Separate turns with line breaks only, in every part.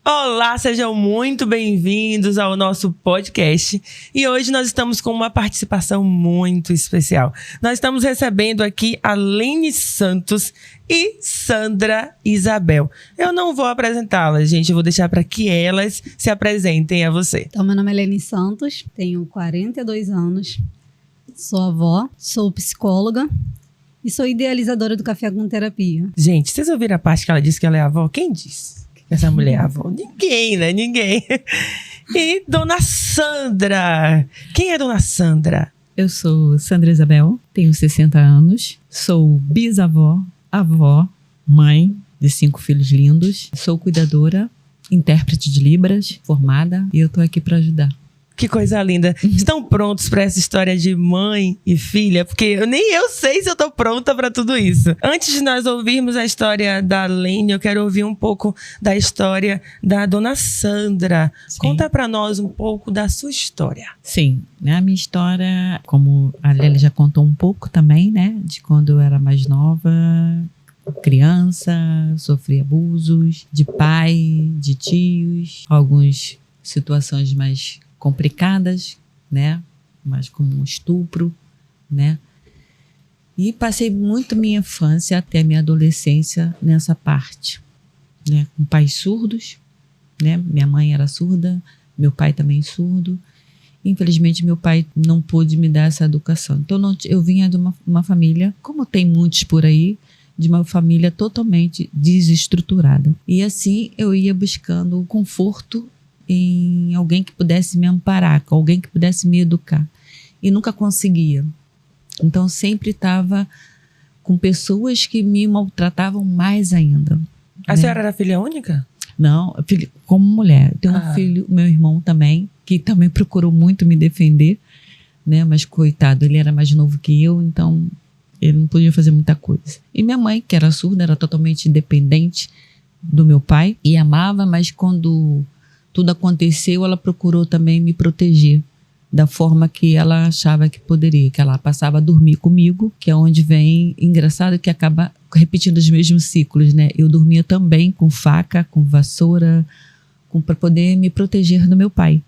Olá, sejam muito bem-vindos ao nosso podcast. E hoje nós estamos com uma participação muito especial. Nós estamos recebendo aqui a Lene Santos e Sandra Isabel. Eu não vou apresentá-las, gente. Eu vou deixar para que elas se apresentem a você.
Então, meu nome é Lene Santos, tenho 42 anos, sou avó, sou psicóloga e sou idealizadora do Café com Terapia.
Gente, vocês ouviram a parte que ela disse que ela é avó? Quem disse que essa mulher é avó? Ninguém, né? Ninguém. E Dona Sandra. Quem é Dona Sandra?
Eu sou Sandra Isabel, tenho 60 anos, sou bisavó, avó, mãe de 5 filhos lindos, sou cuidadora, intérprete de Libras, formada, e eu tô aqui para ajudar.
Que coisa linda. Estão prontos para essa história de mãe e filha? Porque nem eu sei se eu tô pronta para tudo isso. Antes de nós ouvirmos a história da Lene, eu quero ouvir um pouco da história da Dona Sandra.
Sim.
Conta para nós um pouco da sua história.
Sim, a minha história, como a Lélia já contou um pouco também, né? De quando eu era mais nova, criança, sofri abusos de pai, de tios, algumas situações mais complicadas, né? Mas como um estupro, né? E passei muito minha infância até minha adolescência nessa parte, né? Com pais surdos, né? Minha mãe era surda, meu pai também surdo. Infelizmente, meu pai não pôde me dar essa educação. Então, eu vinha de uma família, como tem muitos por aí, de uma família totalmente desestruturada. E assim, eu ia buscando conforto em alguém que pudesse me amparar, alguém que pudesse me educar. E nunca conseguia. Então, sempre estava com pessoas que me maltratavam mais ainda.
A senhora era filha única?
Não, como mulher. Eu tenho um filho, meu irmão também, que também procurou muito me defender, né? Mas, coitado, ele era mais novo que eu, então ele não podia fazer muita coisa. E minha mãe, que era surda, era totalmente dependente do meu pai e amava, mas quando tudo aconteceu, ela procurou também me proteger da forma que ela achava que poderia, que ela passava a dormir comigo, que é onde vem, engraçado que acaba repetindo os mesmos ciclos, né? Eu dormia também com faca, com vassoura, para poder me proteger do meu pai,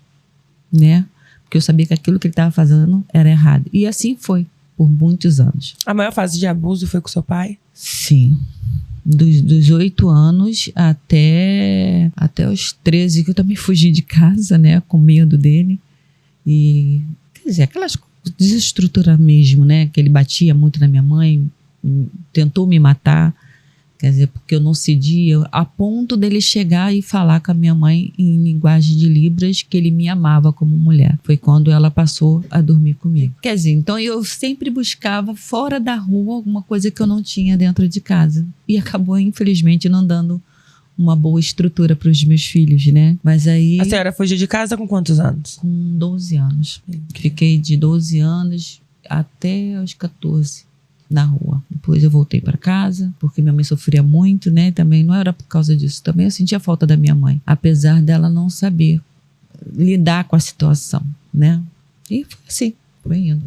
né? Porque eu sabia que aquilo que ele estava fazendo era errado. E assim foi, por muitos anos.
A maior fase de abuso foi com seu pai?
Sim. Dos 8 anos até os 13, que eu também fugi de casa, né? Com medo dele. E, quer dizer, aquelas desestruturas mesmo, né? Que ele batia muito na minha mãe, tentou me matar. Quer dizer, porque eu não cedia, a ponto dele chegar e falar com a minha mãe em linguagem de Libras que ele me amava como mulher. Foi quando ela passou a dormir comigo. Quer dizer, então eu sempre buscava fora da rua alguma coisa que eu não tinha dentro de casa. E acabou, infelizmente, não dando uma boa estrutura para os meus filhos, né? Mas aí...
A senhora fugiu de casa com quantos anos?
Com 12 anos. Fiquei de 12 anos até os 14. Na rua. Depois eu voltei para casa, porque minha mãe sofria muito, né? Também não era por causa disso. Também eu sentia falta da minha mãe, apesar dela não saber lidar com a situação, né? E foi assim, foi indo.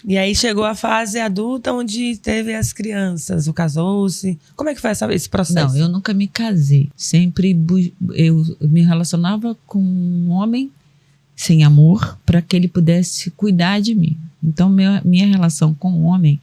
E aí chegou a fase adulta, onde teve as crianças, casou-se. Como é que foi esse processo?
Não, eu nunca me casei. Sempre eu me relacionava com um homem sem amor, para que ele pudesse cuidar de mim. Então, minha relação com o homem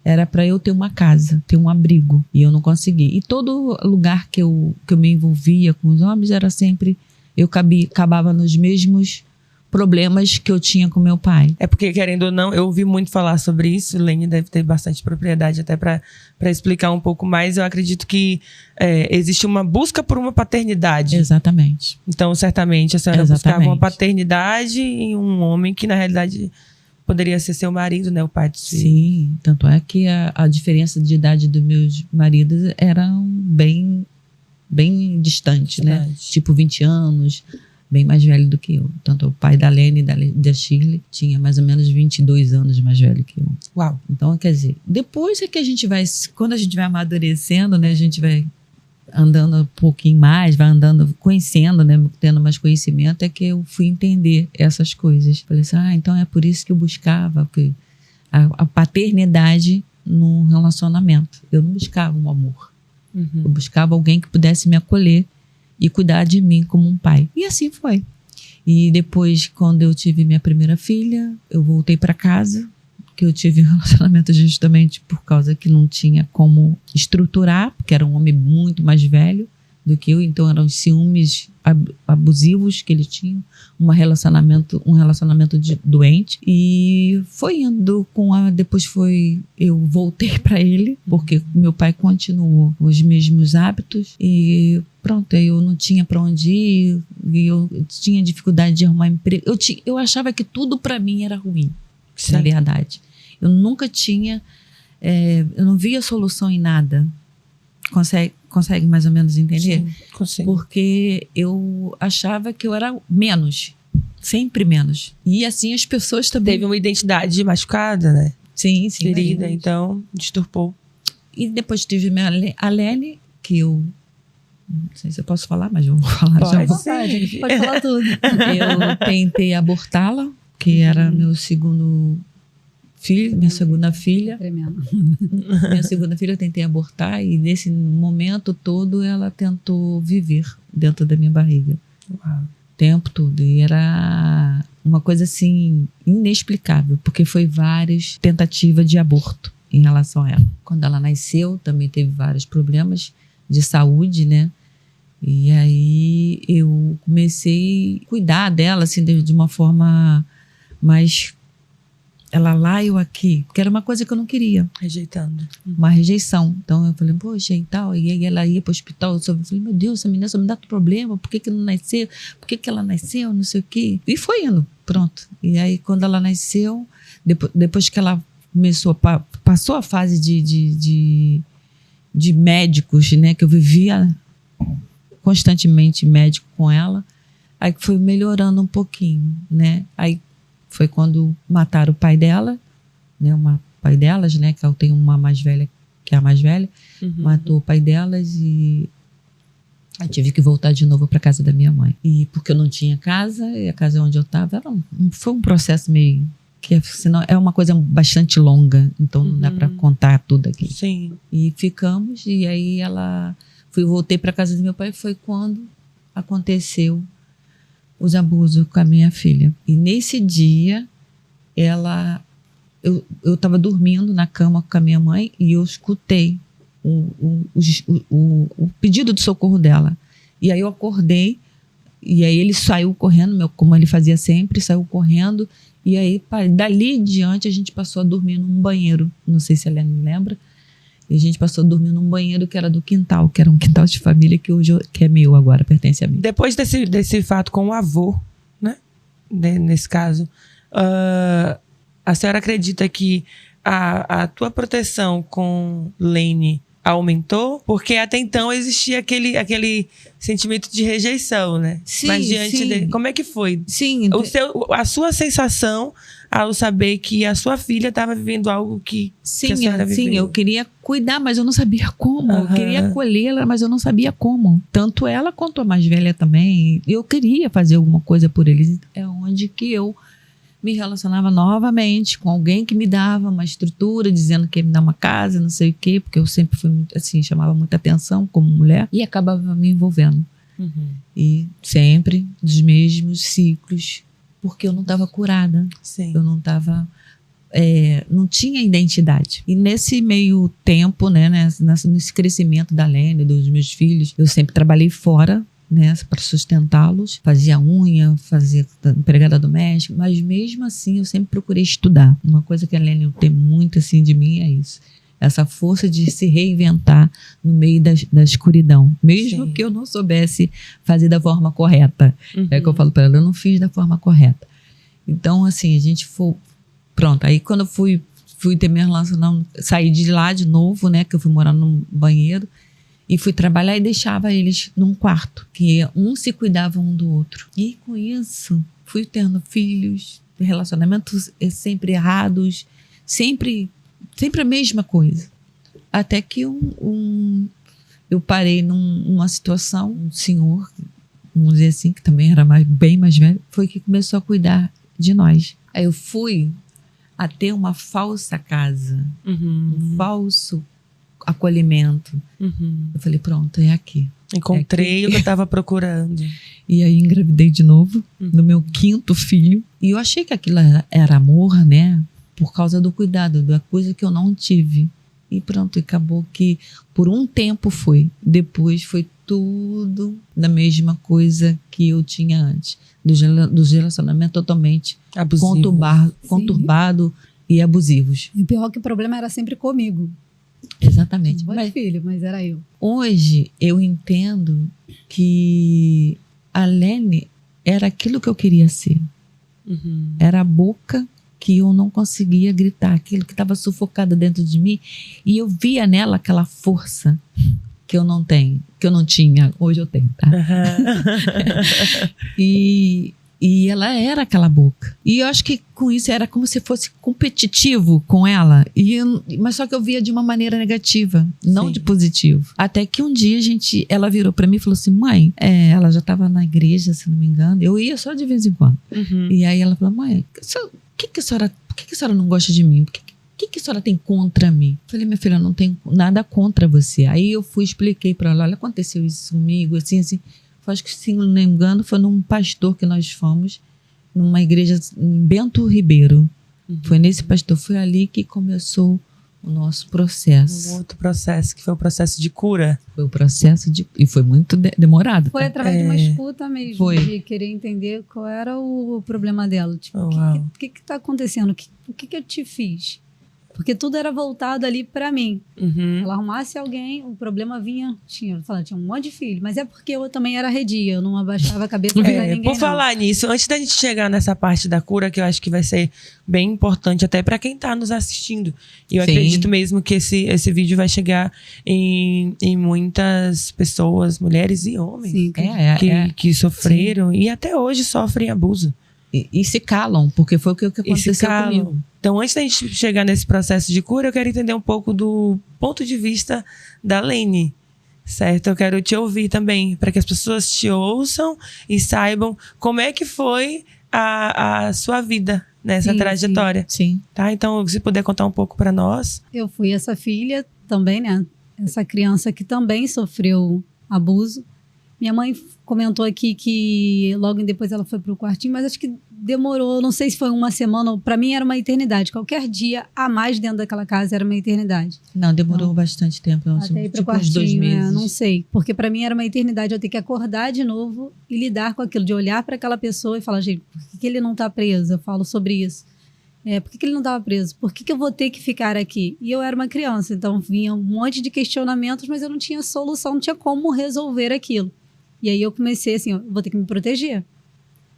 era para eu ter uma casa, ter um abrigo. E eu não consegui. E todo lugar que eu me envolvia com os homens era sempre... Eu acabava nos mesmos problemas que eu tinha com meu pai.
É porque, querendo ou não, eu ouvi muito falar sobre isso. Lene deve ter bastante propriedade até para explicar um pouco mais. Eu acredito que existe uma busca por uma paternidade.
Exatamente.
Então, certamente, a senhora buscava uma paternidade em um homem que, na realidade... poderia ser seu marido, né? O pai de si.
Sim, tanto é que a diferença de idade dos meus maridos era bem distante, né? Tipo 20 anos, bem mais velho do que eu. Tanto o pai da Lene e da Shirley tinha mais ou menos 22 anos mais velho que eu.
Uau!
Então, quer dizer, depois é que a gente vai... Quando a gente vai amadurecendo, né? A gente vai andando um pouquinho mais, vai andando, conhecendo, né, tendo mais conhecimento, é que eu fui entender essas coisas. Falei assim, então é por isso que eu buscava a paternidade num relacionamento. Eu não buscava um amor. Eu buscava alguém que pudesse me acolher e cuidar de mim como um pai. E assim foi. E depois, quando eu tive minha primeira filha, eu voltei para casa, que eu tive um relacionamento justamente por causa que não tinha como estruturar, porque era um homem muito mais velho do que eu, então eram ciúmes abusivos que ele tinha, um relacionamento doente, e foi indo depois eu voltei para ele, porque meu pai continuou os mesmos hábitos, e pronto, eu não tinha para onde ir, e eu tinha dificuldade de arrumar emprego, eu achava que tudo para mim era ruim. Sim. Na verdade, eu nunca tinha, eu não via solução em nada. Consegue mais ou menos entender?
Sim, consigo.
Porque eu achava que eu era menos, sempre menos. E assim as pessoas também...
Teve uma identidade machucada, né?
Sim.
Ferida, então disturpou.
E depois tive a Lene, que eu... Não sei se eu posso falar, mas vou falar.
Pode falar tudo.
Eu tentei abortá-la, que era meu segundo filho, minha segunda filha.
Tremendo.
Minha segunda filha eu tentei abortar, e nesse momento todo ela tentou viver dentro da minha barriga.
Uau.
O tempo todo. E era uma coisa assim inexplicável, porque foi várias tentativas de aborto em relação a ela. Quando ela nasceu, também teve vários problemas de saúde, né? E aí eu comecei a cuidar dela assim, de uma forma mais... Ela lá, eu aqui, porque era uma coisa que eu não queria.
Rejeitando.
Uma rejeição. Então eu falei, poxa, e tal. E aí ela ia para o hospital. Eu falei, meu Deus, essa menina só me dá problema. Por que não nasceu? Por que ela nasceu? Não sei o quê. E foi indo, pronto. E aí quando ela nasceu, depois que ela passou a fase de médicos, né? Que eu vivia constantemente médico com ela. Aí foi melhorando um pouquinho, né? Aí foi quando mataram o pai dela, né? O pai delas, né? Que eu tenho uma mais velha, que é a mais velha.
Uhum.
Matou o pai delas e aí tive que voltar de novo para casa da minha mãe. E porque eu não tinha casa, e a casa onde eu estava foi um processo meio... senão é uma coisa bastante longa, então não dá para contar tudo aqui.
Sim.
E ficamos, e aí voltei para casa do meu pai, foi quando aconteceu os abusos com a minha filha. E nesse dia, eu estava dormindo na cama com a minha mãe e eu escutei o pedido de socorro dela. E aí eu acordei, e aí ele saiu correndo, como ele fazia sempre, saiu correndo, e aí dali em diante a gente passou a dormir num banheiro, não sei se a Helena me lembra, e a gente passou a dormir num banheiro que era do quintal, que era um quintal de família que é meu agora, pertence a mim.
Depois desse fato com o avô, né? Nesse caso, a senhora acredita que a tua proteção com Lene aumentou? Porque até então existia aquele sentimento de rejeição, né?
Sim,
mas diante
sim.
dele, como é que foi?
Sim.
A sua sensação ao saber que a sua filha estava vivendo algo que a senhora viveu?
Sim, eu queria cuidar, mas eu não sabia como. Eu queria acolhê-la, mas eu não sabia como. Tanto ela quanto a mais velha também. Eu queria fazer alguma coisa por eles. É onde que eu me relacionava novamente com alguém que me dava uma estrutura, dizendo que ia me dar uma casa, não sei o quê, porque eu sempre fui muito, assim, chamava muita atenção como mulher e acabava me envolvendo.
Uhum.
E sempre dos mesmos ciclos, porque eu não estava curada.
Sim.
Eu não estava... não tinha identidade. E nesse meio tempo, né, nesse crescimento da Lene, dos meus filhos, eu sempre trabalhei fora, né, para sustentá-los, fazia unha, fazia empregada doméstica, mas mesmo assim eu sempre procurei estudar. Uma coisa que a Lene tem muito assim de mim é isso, essa força de se reinventar no meio da escuridão, mesmo
Sim.
que eu não soubesse fazer da forma correta. É que eu falo para ela, eu não fiz da forma correta. Então assim, a gente foi pronto, aí quando eu fui ter minha relação, saí de lá de novo, né, que eu fui morar num banheiro, e fui trabalhar e deixava eles num quarto, que um se cuidava um do outro. E com isso, fui tendo filhos, relacionamentos sempre errados, sempre a mesma coisa. Até que eu parei numa situação, um senhor, vamos dizer assim, que também era bem mais velho, foi que começou a cuidar de nós. Aí eu fui a ter uma falsa casa, um falso acolhimento.
Uhum.
Eu falei, pronto, é aqui.
Encontrei o que eu tava procurando.
E aí engravidei de novo, no meu 5º filho. E eu achei que aquilo era amor, né? Por causa do cuidado, da coisa que eu não tive. E pronto, acabou que por um tempo foi. Depois foi tudo da mesma coisa que eu tinha antes. Do relacionamento totalmente
Abusivo.
conturbado e abusivos.
E o pior é que o problema era sempre comigo.
Exatamente.
Mas filho, mas era eu.
Hoje eu entendo que a Lene era aquilo que eu queria ser.
Uhum.
Era a boca que eu não conseguia gritar, aquilo que estava sufocado dentro de mim. E eu via nela aquela força que eu não tenho, que eu não tinha. Hoje eu tenho, tá?
Uhum.
E ela era aquela boca. E eu acho que com isso era como se fosse competitivo com ela. Mas só que eu via de uma maneira negativa, não
Sim.
de positivo. Até que um dia ela virou pra mim e falou assim, mãe, ela já estava na igreja, se não me engano. Eu ia só de vez em quando.
Uhum.
E aí ela falou, mãe, por que a senhora não gosta de mim? Por que a senhora tem contra mim? Eu falei, minha filha, eu não tenho nada contra você. Aí eu expliquei pra ela, olha, aconteceu isso comigo, assim. Acho que, se não me engano, foi num pastor que nós fomos, numa igreja em Bento Ribeiro.
Uhum.
Foi nesse pastor, foi ali que começou o nosso processo.
Um outro processo, que foi o processo de cura.
Foi o processo e foi muito demorado.
Foi
tá?
através de uma escuta mesmo,
Foi.
de querer entender qual era o problema dela. Tipo,
Uau.
o que tá acontecendo? O que eu te fiz? Porque tudo era voltado ali pra mim.
Uhum.
Ela arrumasse alguém, o problema vinha. Tinha um monte de filho. Mas é porque eu também era arredia. Eu não abaixava a cabeça pra ninguém.
Por
não.
falar nisso, antes da gente chegar nessa parte da cura, que eu acho que vai ser bem importante até para quem tá nos assistindo. E eu
Sim.
acredito mesmo que esse vídeo vai chegar em muitas pessoas, mulheres e homens,
Sim,
que sofreram e até hoje sofrem abuso.
E se calam, porque foi o que
E se
aconteceu
calam.
comigo.
Então, antes da gente chegar nesse processo de cura, eu quero entender um pouco do ponto de vista da Lene, certo? Eu quero te ouvir também, para que as pessoas te ouçam e saibam como é que foi a sua vida nessa
Sim,
trajetória.
Sim.
Tá? Então, se puder contar um pouco para nós.
Eu fui essa filha também, né? Essa criança que também sofreu abuso. Minha mãe comentou aqui que logo depois ela foi pro quartinho, mas acho que demorou, não sei se foi uma semana, para mim era uma eternidade. Qualquer dia a mais dentro daquela casa era uma eternidade.
Não, demorou bastante tempo.
Até ir pro
Tipo uns 2
quartinho,
meses.
não sei. Porque para mim era uma eternidade eu ter que acordar de novo e lidar com aquilo, de olhar para aquela pessoa e falar, gente, por que ele não tá preso? Eu falo sobre isso. Por que ele não estava preso? Por que eu vou ter que ficar aqui? E eu era uma criança, então vinha um monte de questionamentos, mas eu não tinha solução, não tinha como resolver aquilo. E aí eu comecei assim, eu vou ter que me proteger.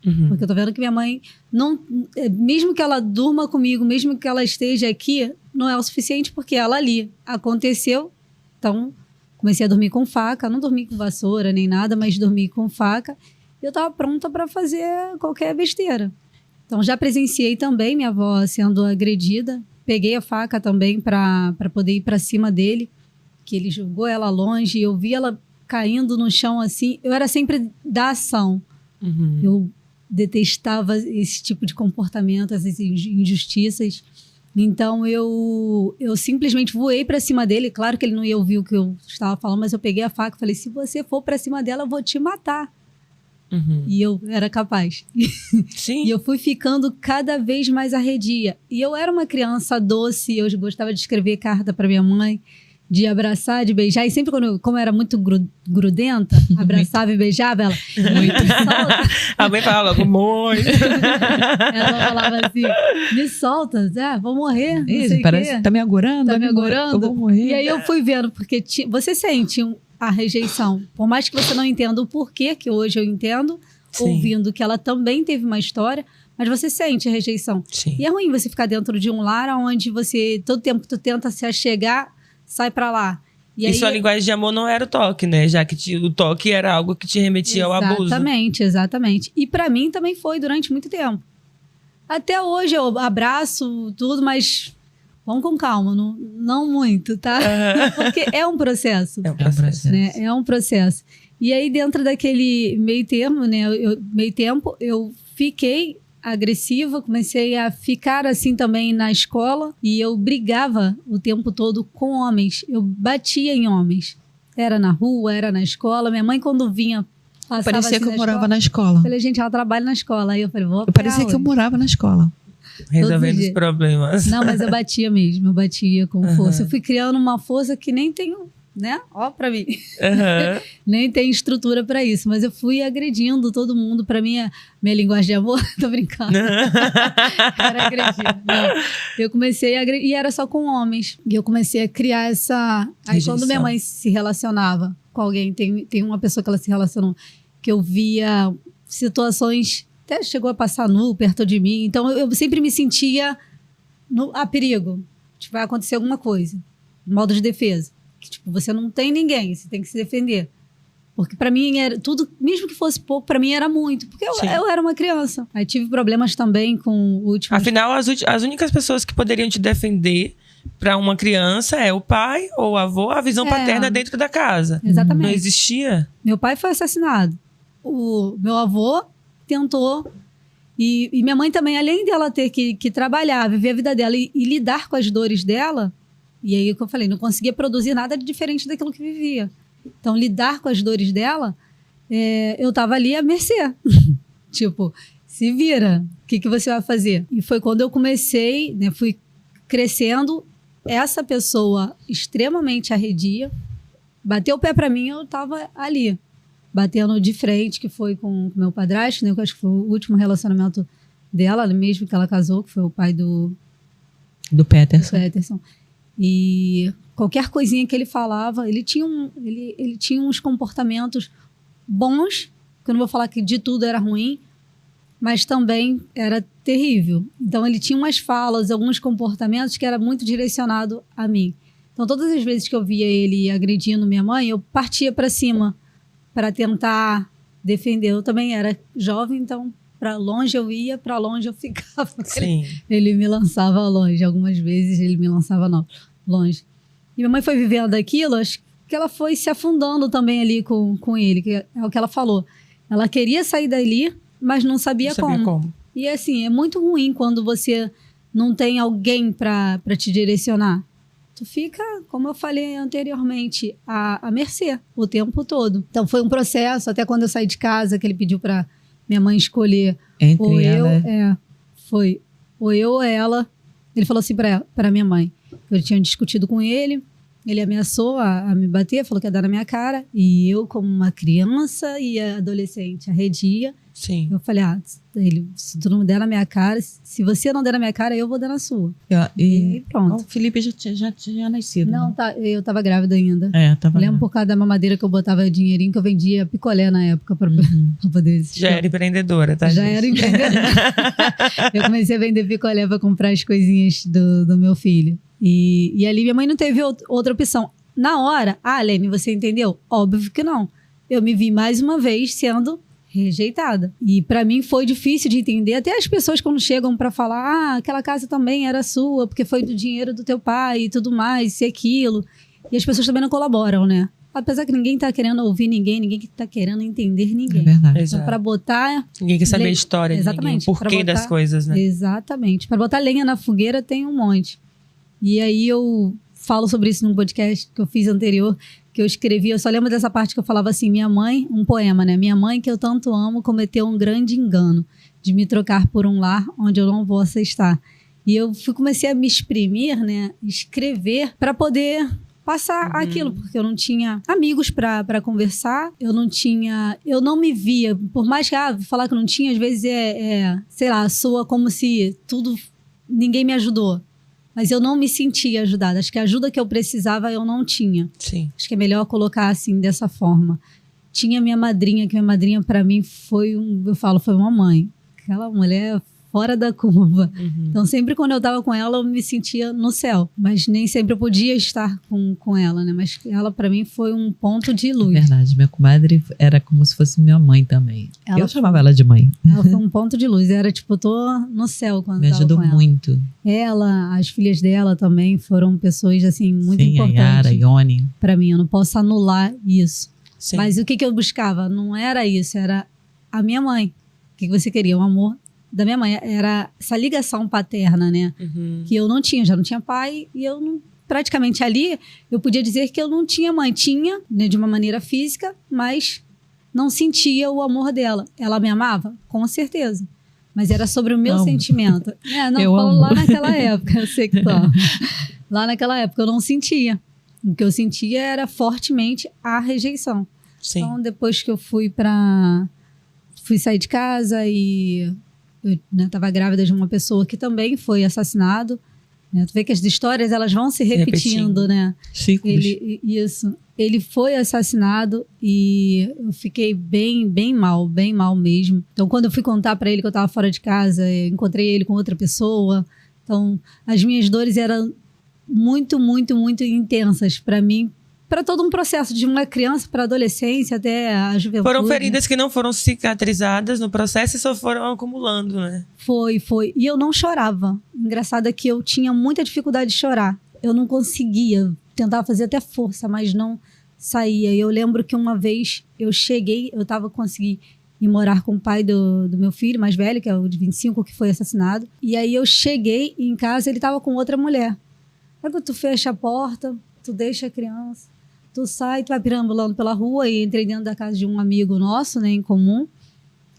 Uhum.
Porque eu tô vendo que minha mãe, mesmo que ela durma comigo, mesmo que ela esteja aqui, não é o suficiente porque ela ali aconteceu. Então, comecei a dormir com faca, não dormi com vassoura nem nada, mas dormi com faca. E eu tava pronta para fazer qualquer besteira. Então, já presenciei também minha avó sendo agredida. Peguei a faca também para poder ir para cima dele, que ele jogou ela longe. Eu vi ela caindo no chão assim. Eu era sempre da ação.
Uhum.
Eu detestava esse tipo de comportamento, essas injustiças. Então, eu simplesmente voei para cima dele. Claro que ele não ia ouvir o que eu estava falando, mas eu peguei a faca e falei, se você for para cima dela, eu vou te matar.
Uhum.
E eu era capaz.
Sim.
E eu fui ficando cada vez mais arredia. E eu era uma criança doce, eu gostava de escrever carta para minha mãe, de abraçar, de beijar. E sempre, como eu era muito grudenta, abraçava e beijava ela. Muito solta.
A mãe fala logo, muito.
Ela falava assim, me solta, vou morrer, não sei o
parece
quê.
que tá me agorando.
Tá me agorando?
Eu vou morrer.
E aí eu fui vendo, porque você sente a rejeição. Por mais que você não entenda o porquê, que hoje eu entendo,
Sim.
ouvindo que ela também teve uma história, mas você sente a rejeição.
Sim.
E é ruim você ficar dentro de um lar onde você, todo tempo que tu tenta se achegar, sai pra lá. E aí,
sua linguagem de amor não era o toque, né? Já que o toque era algo que te remetia ao abuso.
Exatamente. E pra mim também foi durante muito tempo. Até hoje eu abraço tudo, mas vamos com calma, não muito, tá? Porque é um processo.
É um processo.
Né? É um processo. E aí, dentro daquele meio termo, né? Eu fiquei agressiva, comecei a ficar assim também na escola e eu brigava o tempo todo com homens. Eu batia em homens. Era na rua, era na escola. Minha mãe, quando vinha, passava
Parecia
assim
que eu morava na escola.
Eu falei, gente, ela trabalha na escola. Aí eu falei, vou
Parecia que eu morava na escola.
Resolvendo os problemas.
Não, mas eu batia mesmo. Eu batia com força. Eu fui criando uma força que nem tenho, né? Ó, pra mim. Nem tem estrutura pra isso. Mas eu fui agredindo todo mundo. Pra mim, minha linguagem de amor, tô brincando. Era agredindo. Não. Eu comecei a agredir, e era só com homens. E eu comecei a criar essa... Aí
Rejeição.
quando minha mãe se relacionava com alguém, tem uma pessoa que ela se relacionou, que eu via situações... Até chegou a passar nu perto de mim. Então, eu sempre me sentia a perigo. Tipo, vai acontecer alguma coisa. Modo de defesa. Que, tipo, você não tem ninguém, você tem que se defender. Porque pra mim era tudo, mesmo que fosse pouco, pra mim era muito. Porque eu era uma criança. Aí tive problemas também com o último...
Afinal, as únicas pessoas que poderiam te defender pra uma criança é o pai ou o avô, a visão paterna dentro da casa.
Exatamente.
Não existia?
Meu pai foi assassinado. O meu avô tentou. E minha mãe também, além dela ter que trabalhar, viver a vida dela e lidar com as dores dela, e aí que eu falei, não conseguia produzir nada de diferente daquilo que vivia. Então, lidar com as dores dela, eu tava ali à mercê. Tipo, se vira, o que você vai fazer? E foi quando eu comecei, né, fui crescendo, essa pessoa extremamente arredia, bateu o pé pra mim, eu tava ali. Batendo de frente, que foi com meu padrasto, né? Que eu acho que foi o último relacionamento dela, mesmo que ela casou, que foi o pai do Peterson. E qualquer coisinha que ele falava, ele tinha uns comportamentos bons, que eu não vou falar que de tudo era ruim, mas também era terrível. Então ele tinha umas falas, alguns comportamentos que era muito direcionado a mim. Então todas as vezes que eu via ele agredindo minha mãe, eu partia para cima, para tentar defender. Eu também era jovem, então para longe eu ia, para longe eu ficava.
Sim.
Ele me lançava longe. Algumas vezes ele me lançava longe. E minha mãe foi vivendo aquilo, acho que ela foi se afundando também ali com ele, que é o que ela falou. Ela queria sair dali, mas não sabia como. E assim, é muito ruim quando você não tem alguém para te direcionar. Tu fica, como eu falei anteriormente, à mercê o tempo todo. Então foi um processo, até quando eu saí de casa, que ele pediu para minha mãe escolher
entre ela.
Foi ou eu ou ela. Ele falou assim para minha mãe. Eu tinha discutido com ele ameaçou a me bater, falou que ia dar na minha cara. E eu, como uma criança e adolescente, arredia.
Sim.
Eu falei, se tu não der na minha cara, se você não der na minha cara, eu vou dar na sua.
E
pronto.
O Felipe já tinha nascido.
Não,
né?
Eu tava grávida ainda.
Tava
Eu lembro por causa da mamadeira que eu botava dinheirinho, que eu vendia picolé na época pra poder...
Já era empreendedora, tá?
Já era empreendedora. Eu comecei a vender picolé pra comprar as coisinhas do meu filho. E ali minha mãe não teve outra opção. Na hora, Lene, você entendeu? Óbvio que não. Eu me vi mais uma vez sendo rejeitada. E pra mim foi difícil de entender. Até as pessoas quando chegam pra falar, aquela casa também era sua, porque foi do dinheiro do teu pai e tudo mais, isso e aquilo. E as pessoas também não colaboram, né? Apesar que ninguém tá querendo ouvir ninguém tá querendo entender ninguém.
É verdade.
Então, pra botar...
Ninguém quer saber a história de ninguém, o porquê das coisas, né?
Exatamente. Pra botar lenha na fogueira tem um monte. E aí eu falo sobre isso num podcast que eu fiz anterior, que eu escrevi, eu só lembro dessa parte que eu falava assim, minha mãe, um poema, né? Minha mãe, que eu tanto amo, cometeu um grande engano de me trocar por um lar onde eu não possa estar. E eu comecei a me exprimir, né? Escrever para poder passar aquilo, porque eu não tinha amigos para conversar, eu não me via, por mais que falar que eu não tinha, às vezes sei lá, soa como se ninguém me ajudou. Mas eu não me sentia ajudada. Acho que a ajuda que eu precisava eu não tinha.
Sim.
Acho que é melhor colocar assim, dessa forma. Tinha minha madrinha, que minha madrinha para mim foi uma mãe. Aquela mulher fora da curva. Então sempre quando eu tava com ela eu me sentia no céu. Mas nem sempre eu podia estar com ela, né? Mas ela para mim foi um ponto de luz.
Verdade, minha comadre era como se fosse minha mãe também. Eu chamava ela de mãe.
Ela foi um ponto de luz. Era tipo, eu tô no céu quando
me
tava com ela.
Me ajudou muito.
Ela, as filhas dela também foram pessoas assim muito importantes.
A Yara, Ione.
Para mim, eu não posso anular isso.
Sim.
Mas o que eu buscava? Não era isso, era a minha mãe. O que você queria? Um amor da minha mãe era essa ligação paterna, né? Que eu não tinha, já não tinha pai e eu não, praticamente ali eu podia dizer que eu não tinha mãe, tinha, né, de uma maneira física, mas não sentia o amor dela. Ela me amava? Com certeza. Mas era sobre o meu sentimento.
Eu
falo
amo.
lá naquela época, eu sei que tá. Lá naquela época eu não sentia. O que eu sentia era fortemente a rejeição.
Sim.
Então, depois que eu fui sair de casa e eu estava grávida de uma pessoa que também foi assassinado. Né? Tu vê que as histórias elas vão se repetindo, né?
Ciclos.
Ele foi assassinado e eu fiquei bem mal mesmo. Então, quando eu fui contar para ele que eu estava fora de casa, eu encontrei ele com outra pessoa. Então, as minhas dores eram muito intensas para mim, para todo um processo de uma criança para adolescência até a juventude.
Foram feridas que não foram cicatrizadas no processo e só foram acumulando, né?
Foi. E eu não chorava. Engraçado é que eu tinha muita dificuldade de chorar. Eu não conseguia. Tentava fazer até força, mas não saía. Eu lembro que uma vez eu consegui ir morar com o pai do meu filho mais velho, que é o de 25, que foi assassinado. E aí eu cheguei em casa, ele estava com outra mulher. Aí quando tu fecha a porta, tu deixa a criança, tu sai, tu vai perambulando pela rua e entrei dentro da casa de um amigo nosso, né, em comum.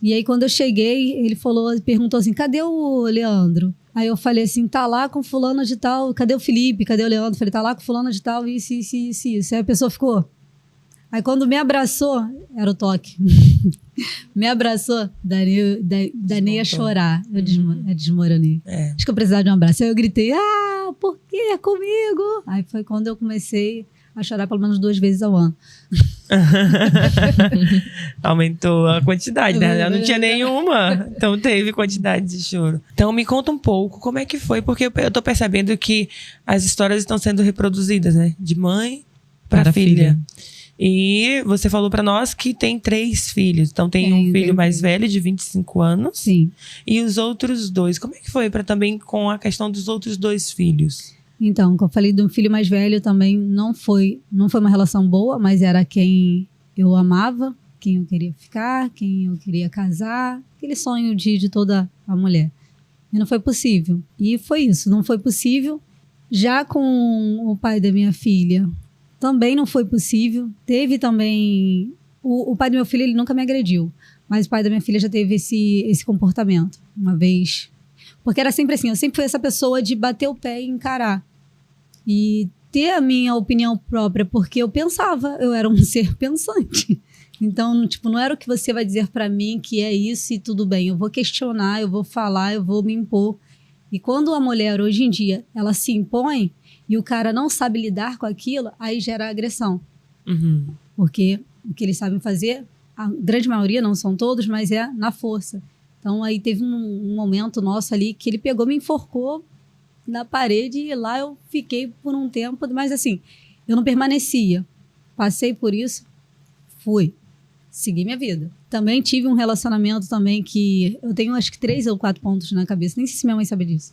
E aí quando eu cheguei, ele perguntou assim, cadê o Leandro? Aí eu falei assim, tá lá com fulano de tal, cadê o Felipe, cadê o Leandro? Falei, tá lá com fulano de tal, isso. Aí a pessoa ficou. Aí quando me abraçou, era o toque. Me abraçou, danei a chorar. Eu desmoronei. Acho que eu precisava de um abraço. Aí eu gritei, por que é comigo? Aí foi quando eu comecei a chorar pelo menos 2 vezes ao ano.
Aumentou a quantidade, né? Eu não tinha nenhuma, então teve quantidade de choro. Então me conta um pouco como é que foi, porque eu tô percebendo que as histórias estão sendo reproduzidas, né? De mãe para filha. E você falou pra nós que tem 3 filhos. Então tem um filho mais velho de 25 anos.
Sim.
E os outros 2. Como é que foi para também com a questão dos outros 2 filhos?
Então, como eu falei do filho mais velho também não foi uma relação boa, mas era quem eu amava, quem eu queria ficar, quem eu queria casar, aquele sonho de toda a mulher. E não foi possível. E foi isso, não foi possível. Já com o pai da minha filha, também não foi possível. Teve também... O pai do meu filho, ele nunca me agrediu. Mas o pai da minha filha já teve esse comportamento. Uma vez. Porque era sempre assim. Eu sempre fui essa pessoa de bater o pé e encarar. E ter a minha opinião própria. Porque eu pensava. Eu era um ser pensante. Então, tipo, não era o que você vai dizer pra mim que é isso e tudo bem. Eu vou questionar, eu vou falar, eu vou me impor. E quando a mulher, hoje em dia, ela se impõe... e o cara não sabe lidar com aquilo, aí gera agressão. Porque o que eles sabem fazer, a grande maioria, não são todos, mas é na força. Então, aí teve um momento nosso ali que ele pegou, me enforcou na parede e lá eu fiquei por um tempo, mas assim, eu não permanecia. Passei por isso, segui minha vida. Também tive um relacionamento também que eu tenho acho que 3 ou 4 pontos na cabeça, nem sei se minha mãe sabe disso.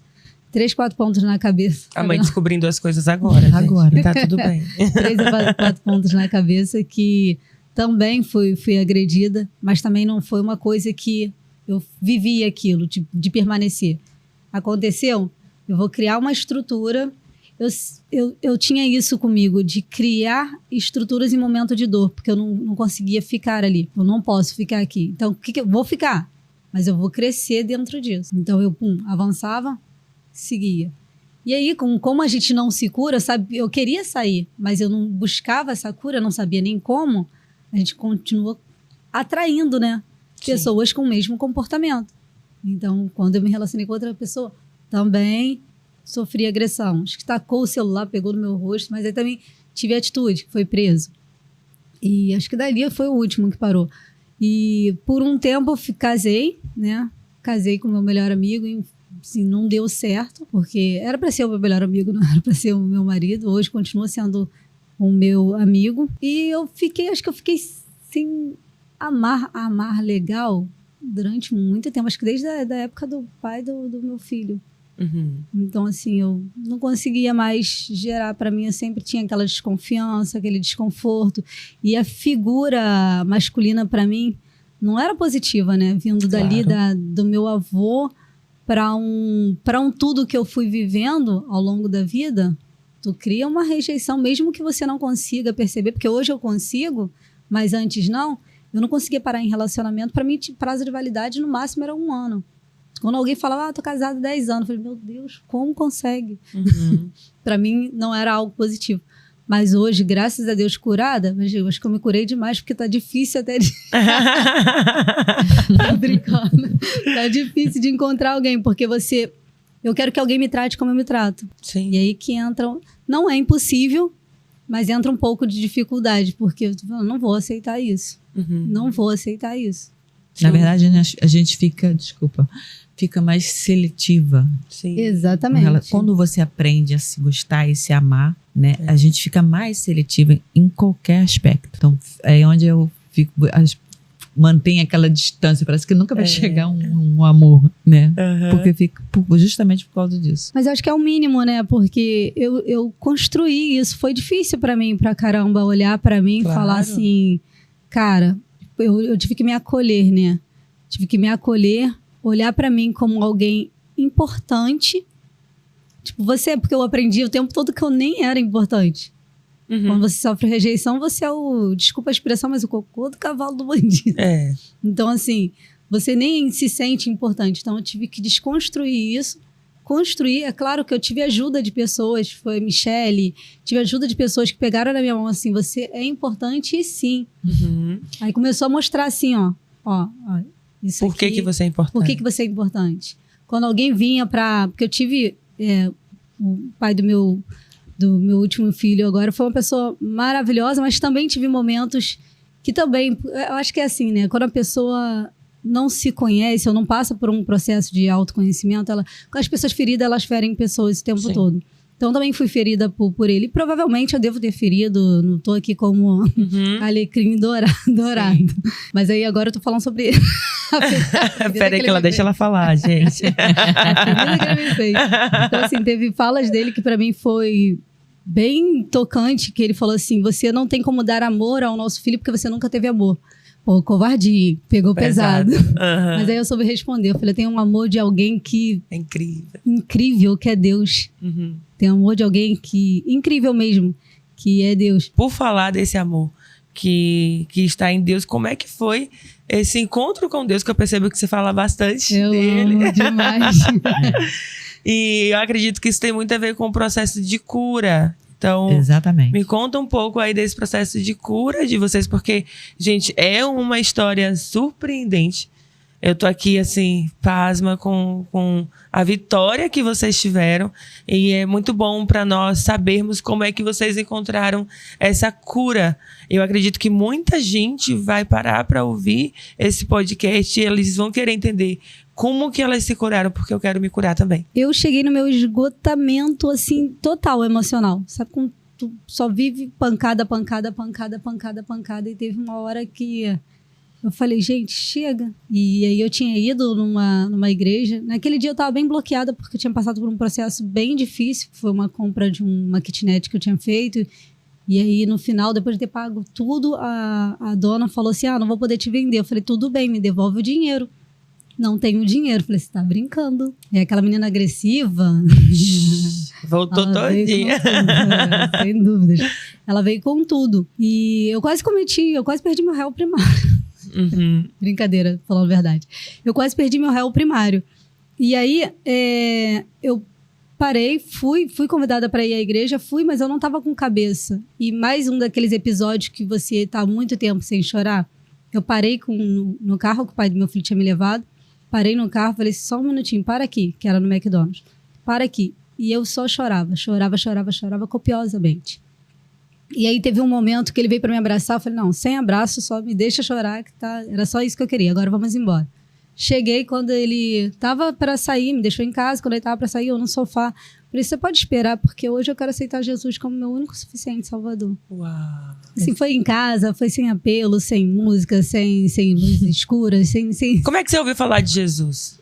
3, 4 pontos na cabeça.
A mãe descobrindo as coisas agora. Agora. Tá tudo bem.
3 ou 4 pontos na cabeça que também fui agredida, mas também não foi uma coisa que eu vivi aquilo, de permanecer. Aconteceu, eu vou criar uma estrutura. Eu tinha isso comigo, de criar estruturas em momento de dor, porque eu não conseguia ficar ali. Eu não posso ficar aqui. Então, o que eu vou ficar? Mas eu vou crescer dentro disso. Então, eu avançava, seguia. E aí, como a gente não se cura, sabe? Eu queria sair, mas eu não buscava essa cura, não sabia nem como. A gente continua atraindo, né? Pessoas com o mesmo comportamento. Então, quando eu me relacionei com outra pessoa, também sofri agressão. Acho que tacou o celular, pegou no meu rosto, mas aí também tive atitude, foi preso. E acho que dali foi o último que parou. E por um tempo eu casei, né? Casei com o meu melhor amigo e assim, não deu certo, porque era para ser o meu melhor amigo, não era para ser o meu marido. Hoje continua sendo o meu amigo. E acho que eu fiquei sem amar legal durante muito tempo. Acho que desde a época do pai do meu filho. Então, assim, eu não conseguia mais gerar para mim. Eu sempre tinha aquela desconfiança, aquele desconforto. E a figura masculina, para mim, não era positiva, né? Vindo dali do meu avô para um tudo que eu fui vivendo ao longo da vida, tu cria uma rejeição, mesmo que você não consiga perceber, porque hoje eu consigo, mas antes não. Eu não conseguia parar em relacionamento. Para mim, prazo de validade no máximo era 1 ano. Quando alguém falava, tô casada há 10 anos, eu falei, meu Deus, como consegue? Para mim, não era algo positivo. Mas hoje, graças a Deus, curada, eu acho que eu me curei demais, porque tá difícil até de... Tô brincando. Tá difícil de encontrar alguém, porque eu quero que alguém me trate como eu me trato.
Sim.
E aí que entra... Não é impossível, mas entra um pouco de dificuldade, porque eu não vou aceitar isso. Não vou aceitar isso.
Na verdade, a gente fica mais seletiva.
Sim.
Exatamente.
Quando você aprende a se gostar e se amar, né, a gente fica mais seletiva em qualquer aspecto. Então, é onde eu fico... Mantém aquela distância, parece que nunca vai chegar um amor, né? Porque fica justamente por causa disso.
Mas eu acho que é o mínimo, né? Porque eu construí isso. Foi difícil pra mim, pra caramba, olhar pra mim e falar assim... Cara, eu tive que me acolher, né? Tive que me acolher, olhar pra mim como alguém importante. Tipo, porque eu aprendi o tempo todo que eu nem era importante. Quando você sofre rejeição, você é desculpa a expressão, mas o cocô do cavalo do bandido. Então, assim, você nem se sente importante. Então, eu tive que desconstruir isso. Construir, é claro que eu tive ajuda de pessoas, foi Michele, tive ajuda de pessoas que pegaram na minha mão assim, você é importante e sim. Aí começou a mostrar assim, ó isso
Por que
aqui,
que você é importante?
Por que você é importante? Quando alguém vinha porque eu tive, o pai do meu último filho agora foi uma pessoa maravilhosa, mas também tive momentos que também, eu acho que é assim, né? Quando a pessoa não se conhece ou não passa por um processo de autoconhecimento, as pessoas feridas, elas ferem pessoas o tempo todo. Então, também fui ferida por ele. Provavelmente eu devo ter ferido, não tô aqui como alecrim dourado. Mas aí agora eu tô falando sobre ele.
Peraí que ela deixa ela falar, gente.
A ferida que ele me fez. Então, assim, teve falas dele que pra mim foi bem tocante, que ele falou assim, você não tem como dar amor ao nosso filho porque você nunca teve amor. Pô, covardia, pegou pesado. Mas aí eu soube responder. Eu falei, tem um amor de alguém que...
É incrível.
Incrível, que é Deus. Tem amor de alguém que... Incrível mesmo, que é Deus.
Por falar desse amor que está em Deus, como é que foi esse encontro com Deus? Que eu percebo que você fala bastante dele.
Eu amo demais.
E eu acredito que isso tem muito a ver com o processo de cura. Então,
exatamente.
Me conta um pouco aí desse processo de cura de vocês, porque, gente, é uma história surpreendente. Eu tô aqui, assim, pasma com a vitória que vocês tiveram. E é muito bom para nós sabermos como é que vocês encontraram essa cura. Eu acredito que muita gente vai parar para ouvir esse podcast e eles vão querer entender como que elas se curaram, porque eu quero me curar também. Eu
cheguei no meu esgotamento, assim, total emocional. Sabe, tu só vive pancada. E teve uma hora que eu falei, gente, chega. E aí eu tinha ido numa igreja. Naquele dia eu tava bem bloqueada, porque eu tinha passado por um processo bem difícil, que foi uma compra de uma kitnet que eu tinha feito. E aí, no final, depois de ter pago tudo, a dona falou assim, não vou poder te vender. Eu falei, tudo bem, me devolve o dinheiro. Não tenho dinheiro. Falei, você tá brincando. É aquela menina agressiva.
Voltou todinha.
Sem dúvidas. Ela veio com tudo. E eu quase perdi meu réu primário. Brincadeira, falando a verdade. Eu quase perdi meu réu primário. E aí, eu parei, fui convidada para ir à igreja, mas eu não tava com cabeça. E mais um daqueles episódios que você tá há muito tempo sem chorar. Eu parei no carro que o pai do meu filho tinha me levado. Parei no carro, falei, só um minutinho, para aqui, que era no McDonald's. Para aqui. E eu só chorava copiosamente. E aí teve um momento que ele veio para me abraçar, eu falei, não, sem abraço, só me deixa chorar, que era só isso que eu queria, agora vamos embora. Cheguei quando ele tava para sair, me deixou em casa, quando ele tava para sair, eu no sofá. Falei, você pode esperar, porque hoje eu quero aceitar Jesus como meu único suficiente salvador.
Uau!
Assim, foi em casa, foi sem apelo, sem música, sem luzes escuras, sem...
Como é que você ouviu falar de Jesus?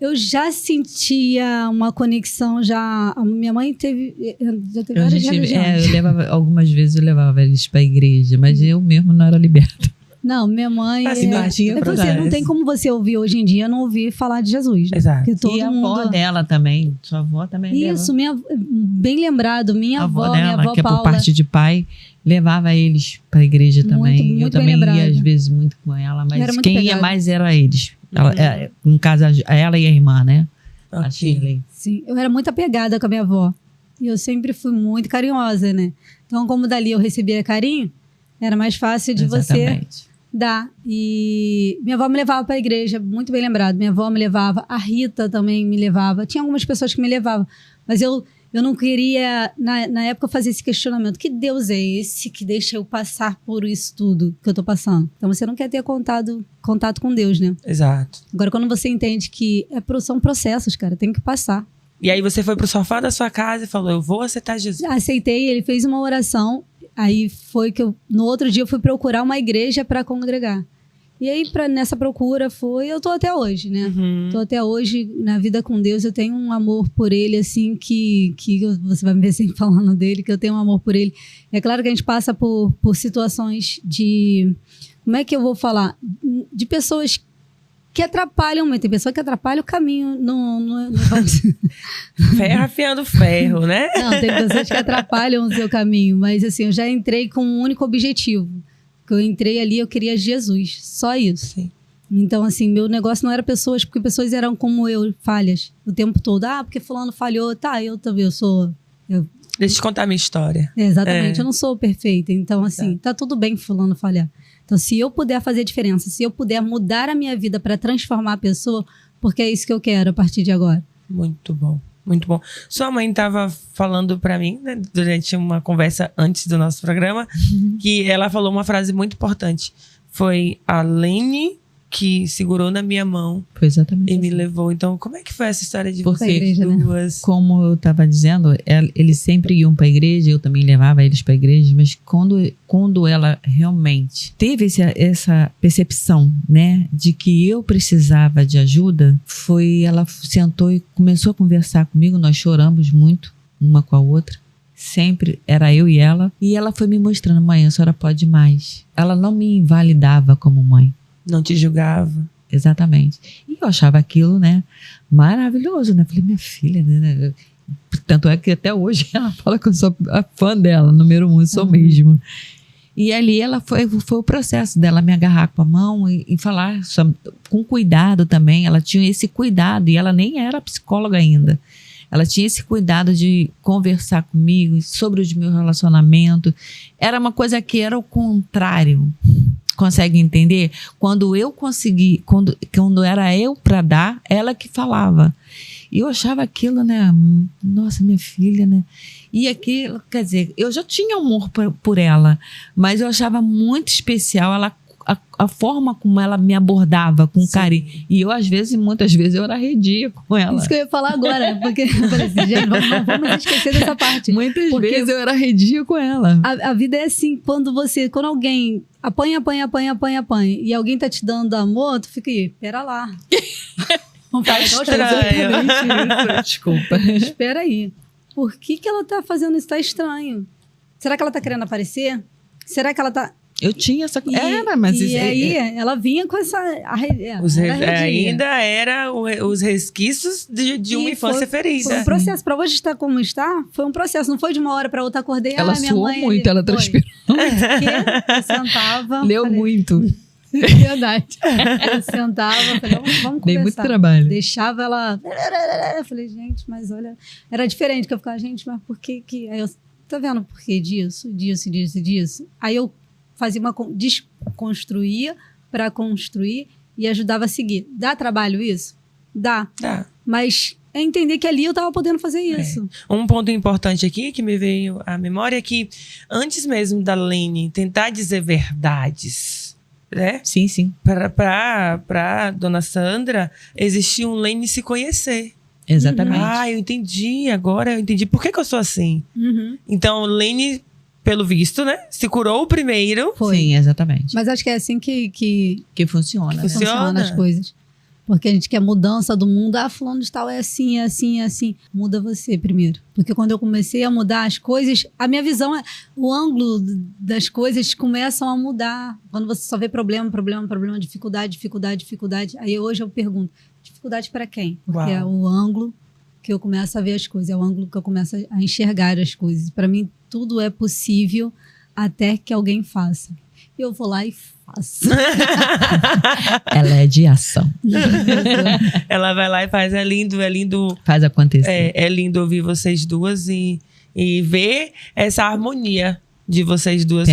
Eu já sentia uma conexão, já... A minha mãe já teve várias religiões.
Algumas vezes eu levava eles para a igreja, mas eu mesmo não era liberta.
Não, minha mãe...
Assim, não tinha
você,
problema.
não tem como você ouvir hoje em dia, não ouvir falar de Jesus. Né?
Exato.
Porque todo
E a avó
mundo...
dela também. Sua avó também
Isso, bem lembrado. Minha
a
avó,
avó
minha
dela,
avó
que é
Paula.
por parte de pai, levava eles pra igreja também.
Muito
Eu
bem
também ia,
lembrado.
às vezes, muito com ela.
Era
Mas
muito
quem ia
pegada.
mais era eles. No caso, ela e a irmã, né? A
Ok.
Shirley.
Sim, eu era muito apegada com a minha avó. E eu sempre fui muito carinhosa, né? Então, como dali eu recebia carinho, era mais fácil de você
Exatamente.
dar. E minha avó me levava para a igreja, muito bem lembrado. Minha avó me levava, a Rita também me levava. Tinha algumas pessoas que me levavam, mas eu não queria, na época, fazer esse questionamento. Que Deus é esse que deixa eu passar por isso tudo que eu tô passando? Então, você não quer ter contato com Deus, né?
Exato.
Agora, quando você entende que são processos, cara, tem que passar.
E aí você foi pro sofá da sua casa e falou, eu vou aceitar Jesus.
Aceitei, ele fez uma oração. Aí foi que no outro dia eu fui procurar uma igreja para congregar. E aí, nessa procura eu tô até hoje, né?
Uhum.
Tô até hoje na vida com Deus. Eu tenho um amor por ele, assim, que você vai me ver sempre falando dele, que eu tenho um amor por ele. É claro que a gente passa por situações de... Como é que eu vou falar? De pessoas que atrapalham muito. Tem pessoa que atrapalha o caminho. Não
Ferro afiando ferro, né?
Não, tem pessoas que atrapalham o seu caminho. Mas, assim, eu já entrei com um único objetivo. Que eu entrei ali, eu queria Jesus. Só isso.
Sim.
Então, assim, meu negócio não era pessoas, porque pessoas eram como eu, falhas, o tempo todo. Ah, porque fulano falhou. Tá, eu também, eu sou...
Deixa eu te contar a minha história.
Exatamente, eu não sou perfeita. Então, assim, tá tudo bem fulano falhar. Então, se eu puder fazer a diferença, se eu puder mudar a minha vida para transformar a pessoa, porque é isso que eu quero a partir de agora.
Muito bom, muito bom. Sua mãe estava falando para mim, né, durante uma conversa antes do nosso programa, que ela falou uma frase muito importante. Foi a Lene que segurou na minha mão
Foi exatamente
e me
assim.
levou. Então, como é que foi essa história de
Porque
vocês
igreja, né?
duas?
Como eu estava dizendo, eles sempre iam para a igreja, eu também levava eles para a igreja, mas quando ela realmente teve essa percepção, né, de que eu precisava de ajuda, ela sentou e começou a conversar comigo, nós choramos muito, uma com a outra. Sempre era eu e ela foi me mostrando, mãe, a senhora pode mais. Ela não me invalidava como mãe.
Não te julgava?
Exatamente. E eu achava aquilo, né, maravilhoso, né? Falei, minha filha, né? Tanto é que até hoje ela fala que eu sou a fã dela, número 1, eu sou mesmo. E ali foi o processo dela me agarrar com a mão e falar com cuidado também. Ela tinha esse cuidado e ela nem era psicóloga ainda. Ela tinha esse cuidado de conversar comigo sobre os meus relacionamentos. Era uma coisa que era o contrário. Consegue entender? Quando eu consegui, quando era eu para dar, ela que falava. E eu achava aquilo, né? Nossa, minha filha, né? E aquilo, quer dizer, eu já tinha amor por ela, mas eu achava muito especial a forma como ela me abordava com carinho. E eu, muitas vezes, eu era arredia com ela.
Isso que eu ia falar agora, porque eu falei assim, gente, não vamos esquecer dessa parte.
Muitas vezes eu era arredia com ela.
A vida é assim, quando alguém apanha, e alguém tá te dando amor, tu fica aí, pera lá. Vamos falar
estranho.
Desculpa.
Espera aí. Por que ela tá fazendo isso? Tá estranho. Será que ela tá querendo aparecer? Será que ela tá...
Eu tinha essa...
E aí, ela vinha com essa...
Ainda era os resquícios de uma infância ferida.
Foi um processo. Para hoje estar como está, foi um processo. Não foi de uma hora para outra, acordei.
Ela
minha
suou
mãe,
muito, ela transpirou.
Eu sentava...
Leu muito.
Verdade. Eu sentava, falei, vamos conversar.
Dei muito trabalho.
Deixava ela... Eu falei, gente, mas olha... Era diferente, que eu ficava, gente, mas por que que... Aí eu, tá vendo por que disso? Aí eu fazia desconstruía para construir e ajudava a seguir. Dá trabalho isso? Dá. Mas é entender que ali eu estava podendo fazer isso.
Um ponto importante aqui que me veio à memória é que antes mesmo da Lene tentar dizer verdades, né?
Sim, sim.
Para dona Sandra, existia um Lene se conhecer.
Exatamente.
Eu entendi. Agora eu entendi por que eu sou assim.
Uhum.
Então, Lene, pelo visto, né? Se curou o primeiro.
Foi.
Sim, exatamente.
Mas acho que é assim que
funciona.
funcionam as coisas. Porque a gente quer mudança do mundo. Ah, fulano de tal é assim, é assim, é assim. Muda você primeiro. Porque quando eu comecei a mudar as coisas, a minha visão é... O ângulo das coisas começam a mudar. Quando você só vê problema, dificuldade. Aí hoje eu pergunto, dificuldade para quem? Porque é o ângulo que eu começo a ver as coisas. É o ângulo que eu começo a enxergar as coisas. Para mim, tudo é possível até que alguém faça. E eu vou lá e faço.
Ela é de ação.
Ela vai lá e faz. É lindo.
Faz acontecer.
É lindo ouvir vocês duas e ver essa harmonia de vocês duas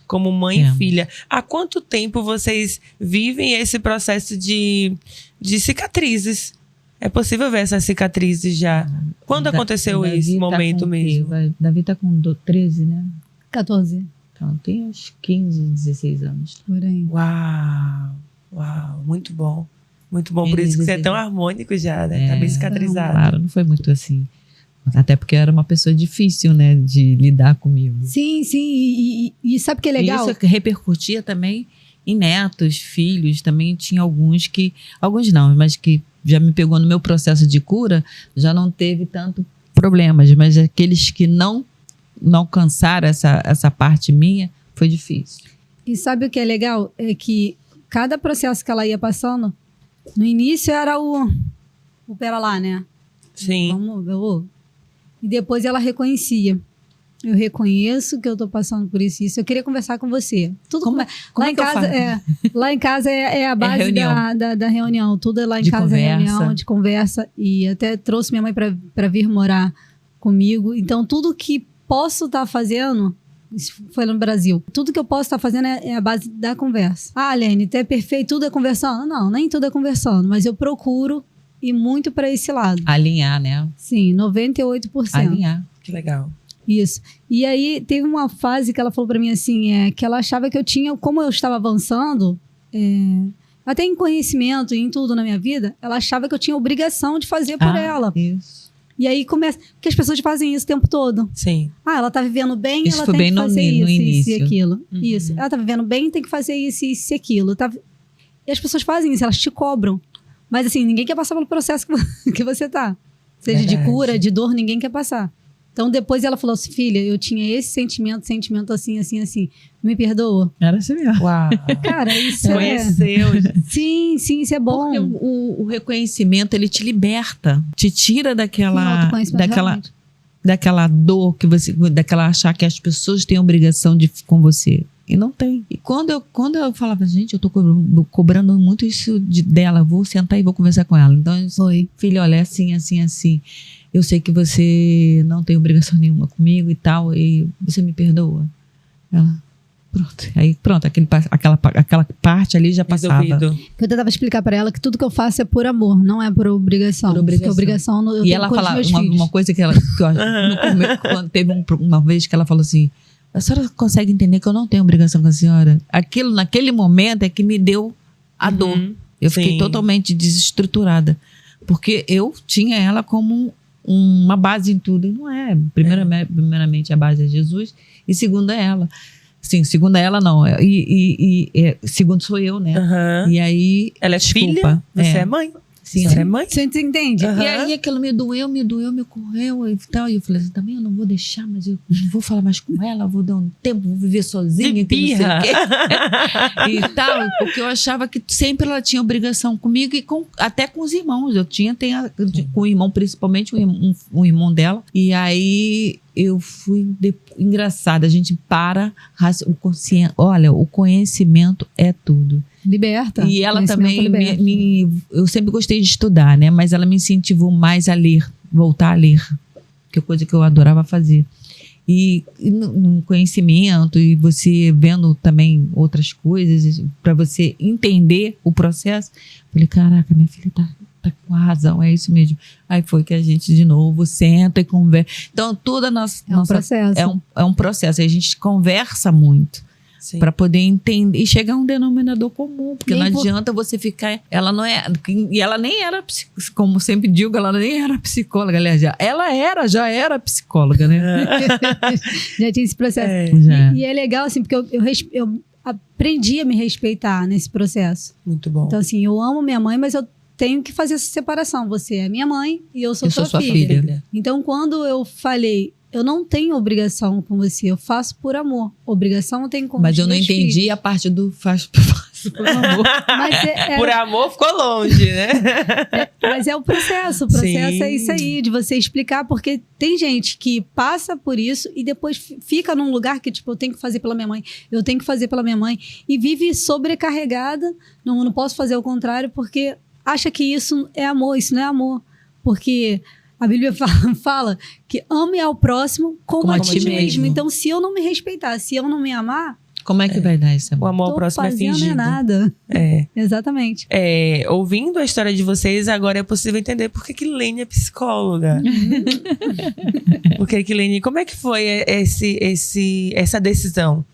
como mãe e filha. Há quanto tempo vocês vivem esse processo de cicatrizes? É possível ver essas cicatrizes já? Quando aconteceu esse momento mesmo?
Davi tá com 13, né?
14.
Então, tem uns 15, 16 anos.
Por aí.
Uau, muito bom. Muito bom, por isso que você é tão harmônico já, né? Tá bem cicatrizado.
Claro, não foi muito assim. Até porque eu era uma pessoa difícil, né? De lidar comigo.
Sim. E sabe o que é legal?
E isso repercutia também em netos, filhos. Também tinha alguns que... Alguns não, mas que já me pegou no meu processo de cura, já não teve tanto problemas. Mas aqueles que não alcançaram essa parte minha, foi difícil. E
sabe o que é legal? É que cada processo que ela ia passando, no início era o pera lá, né?
Sim.
E depois ela reconhecia. Eu reconheço que eu tô passando por isso e isso. Eu queria conversar com você. Tudo
como
lá em casa lá em casa é a base da reunião. Tudo é lá em casa é reunião, de conversa. E até trouxe minha mãe para vir morar comigo. Então, tudo que posso estar fazendo, isso foi no Brasil, tudo que eu posso estar fazendo é a base da conversa. Ah, Lene, é perfeito, tudo é conversando? Não, nem tudo é conversando, mas eu procuro ir muito para esse lado.
Alinhar, né?
Sim, 98%.
Alinhar.
Que legal.
Isso. E aí, teve uma fase que ela falou para mim assim, que ela achava que eu tinha, como eu estava avançando, até em conhecimento e em tudo na minha vida, ela achava que eu tinha obrigação de fazer por ela.
Isso.
E aí começa... Porque as pessoas fazem isso o tempo todo.
Sim.
Ah, ela tá vivendo bem,
isso
ela
foi
tem
bem
que fazer
no
isso e
início.
aquilo.
Uhum.
Isso. Ela tá vivendo bem, tem que fazer isso e aquilo. E as pessoas fazem isso, elas te cobram. Mas assim, ninguém quer passar pelo processo que você tá. Seja de cura, de dor, ninguém quer passar. Então depois ela falou assim, filha, eu tinha esse sentimento assim. Me perdoa.
Era assim mesmo.
Uau.
Cara, isso
Conheceu.
Sim, isso é bom.
Porque o reconhecimento, ele te liberta. Te tira daquela dor, daquela achar que as pessoas têm obrigação de com você. E não tem. E quando eu falava, gente, eu tô cobrando muito isso dela, vou sentar e vou conversar com ela. Então, filha, olha, é assim. Eu sei que você não tem obrigação nenhuma comigo e tal, e você me perdoa. Ela, pronto. Aquela parte ali já passava.
Resolvido.
Eu tentava explicar pra ela que tudo que eu faço é por amor, não é por obrigação. Porque obrigação eu
e ela falava uma coisa que quando teve uma vez que ela falou assim, a senhora consegue entender que eu não tenho obrigação com a senhora? Aquilo, naquele momento, é que me deu a dor. Eu fiquei totalmente desestruturada. Porque eu tinha ela como uma base em tudo. E não é. Primeiramente, a base é Jesus. E segundo é ela. Sim, segundo ela, não. Segundo sou eu, né?
Uhum.
E aí...
Ela é filha? Você é mãe?
Sim.
Você é mãe?
Você entende?
Uhum.
E aí aquilo me doeu, me ocorreu e tal. E eu falei assim, também eu não vou deixar, mas eu não vou falar mais com ela, vou dar um tempo, vou viver sozinha. Que não sei o quê. E tal, porque eu achava que sempre ela tinha obrigação comigo e até com os irmãos. Eu tinha com o irmão, principalmente um irmão dela. E aí eu fui... Engraçado, a gente o consciente. Olha, o conhecimento é tudo.
Liberta.
E ela também eu sempre gostei de estudar, né? Mas ela me incentivou mais a ler, voltar a ler, que é coisa que eu adorava fazer. E no conhecimento, e você vendo também outras coisas, para você entender o processo, falei, caraca, minha filha tá com razão, é isso mesmo. Aí foi que a gente de novo senta e conversa. Então, toda a nossa
processo.
É um processo. A gente conversa muito para poder entender e chegar a um denominador comum, porque não adianta você ficar. Ela não é. E ela nem era, como sempre digo, ela nem era psicóloga, aliás, já era psicóloga, né?
Já tinha esse processo. E é legal, assim, porque aprendi a me respeitar nesse processo.
Muito bom.
Então, assim, eu amo minha mãe, mas eu tenho que fazer essa separação. Você é minha mãe e eu sou sua filha. Então, quando eu falei, eu não tenho obrigação com você, eu faço por amor. Obrigação eu tenho com
Mas eu não
meus
entendi
filhos.
a parte do faço por amor.
Mas
Por amor ficou longe, né?
Mas é o processo. O processo
Sim.
é isso aí, de você explicar, porque tem gente que passa por isso e depois fica num lugar que, tipo, eu tenho que fazer pela minha mãe, eu tenho que fazer pela minha mãe, e vive sobrecarregada, não posso fazer o contrário, porque acha que isso é amor, isso não é amor. Porque a Bíblia fala que ame ao próximo como a ti mesmo. Então, se eu não me respeitar, se eu não me amar,
Como é que vai dar esse
O
amor?
amor ao
tô
próximo é
fazendo
fingido.
nada.
É.
Exatamente.
Ouvindo a história de vocês, agora é possível entender por que Lene é psicóloga. Porque Lene, como é que foi essa decisão?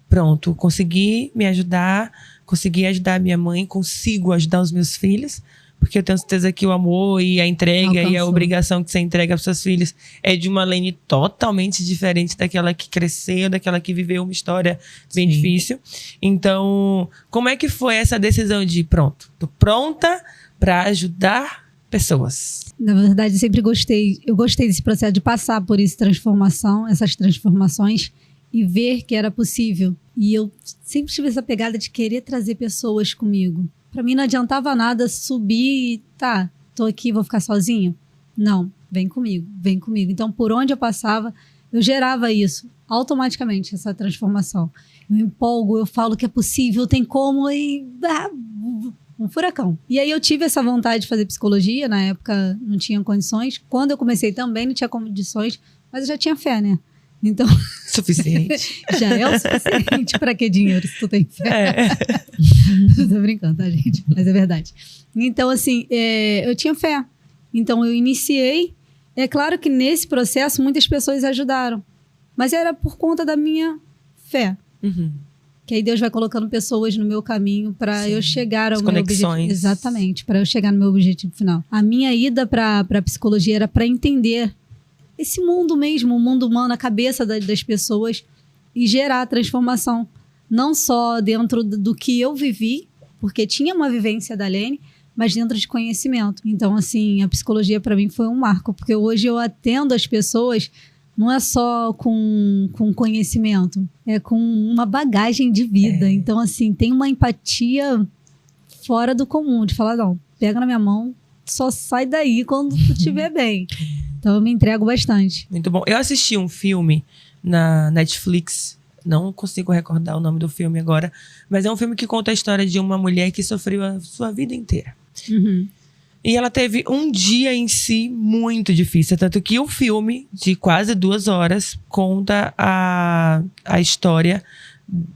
Pronto, consegui me ajudar, consegui ajudar a minha mãe, consigo ajudar os meus filhos, porque eu tenho certeza que o amor e a entrega e a
Alcançou.
obrigação que você entrega para os seus filhos é de uma Lene totalmente diferente daquela que cresceu, daquela que viveu uma história bem
Sim.
difícil. Então, como é que foi essa decisão de, pronto, tô pronta para ajudar pessoas?
Na verdade, eu sempre gostei. Eu gostei desse processo de passar por essas transformações e ver que era possível. E eu sempre tive essa pegada de querer trazer pessoas comigo. Para mim não adiantava nada subir e tá, tô aqui, vou ficar sozinha. Não, vem comigo, vem comigo. Então, por onde eu passava, eu gerava isso automaticamente, essa transformação. Eu empolgo, eu falo que é possível, tem como, e um furacão. E aí eu tive essa vontade de fazer psicologia, na época não tinha condições. Quando eu comecei também não tinha condições, mas eu já tinha fé, né? Então,
Suficiente.
já é o suficiente. Pra que dinheiro se tu tem fé? Tô brincando, tá, gente? Mas é verdade. Então, assim, eu tinha fé. Então, eu iniciei. É claro que nesse processo muitas pessoas ajudaram. Mas era por conta da minha fé.
Uhum.
Que aí Deus vai colocando pessoas no meu caminho para
Sim.
eu chegar ao
As
meu
conexões.
objetivo. Exatamente, para eu chegar no meu objetivo final. A minha ida para a psicologia era para entender esse mundo mesmo, o mundo humano, a cabeça das pessoas e gerar a transformação. Não só dentro do que eu vivi, porque tinha uma vivência da Lene, mas dentro de conhecimento. Então, assim, a psicologia para mim foi um marco, porque hoje eu atendo as pessoas não é só com conhecimento, é com uma bagagem de vida. Então, assim, tem uma empatia fora do comum, de falar, não, pega na minha mão, só sai daí quando tu estiver bem. Então, eu me entrego bastante.
Muito bom. Eu assisti um filme na Netflix, não consigo recordar o nome do filme agora, mas é um filme que conta a história de uma mulher que sofreu a sua vida inteira.
Uhum.
E ela teve um dia em si muito difícil. Tanto que o filme, de quase 2 horas, conta a história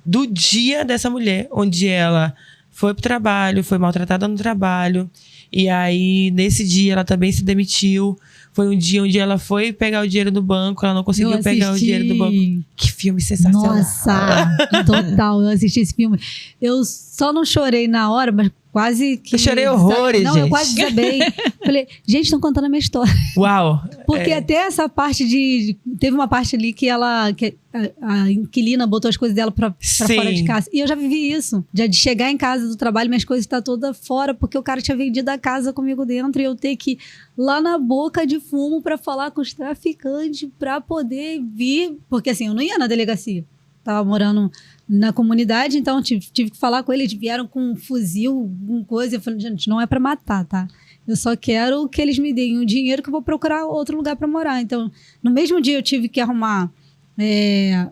do dia dessa mulher, onde ela foi pro trabalho, foi maltratada no trabalho. E aí, nesse dia, ela também se demitiu. Foi um dia onde ela foi pegar o dinheiro do banco, ela não conseguiu
Eu
pegar o
assisti.
dinheiro do banco. Que filme sensacional.
Nossa, total, eu assisti esse filme. Eu só não chorei na hora, mas quase que...
Eu chorei horrores,
não,
gente.
eu quase desabei. Falei, gente, estão contando a minha história.
Uau!
Porque até essa parte teve uma parte ali que a inquilina botou as coisas dela pra fora de casa. E eu já vivi isso. Já de chegar em casa do trabalho, minhas coisas estão todas fora, porque o cara tinha vendido a casa comigo dentro e eu ter que ir lá na boca de fumo pra falar com os traficantes pra poder vir. Porque assim, eu não ia na delegacia. Tava morando na comunidade, então tive que falar com eles. Vieram com um fuzil, com coisa. Eu falei, gente, não é pra matar, tá? Eu só quero que eles me deem o dinheiro que eu vou procurar outro lugar para morar. Então, no mesmo dia eu tive que arrumar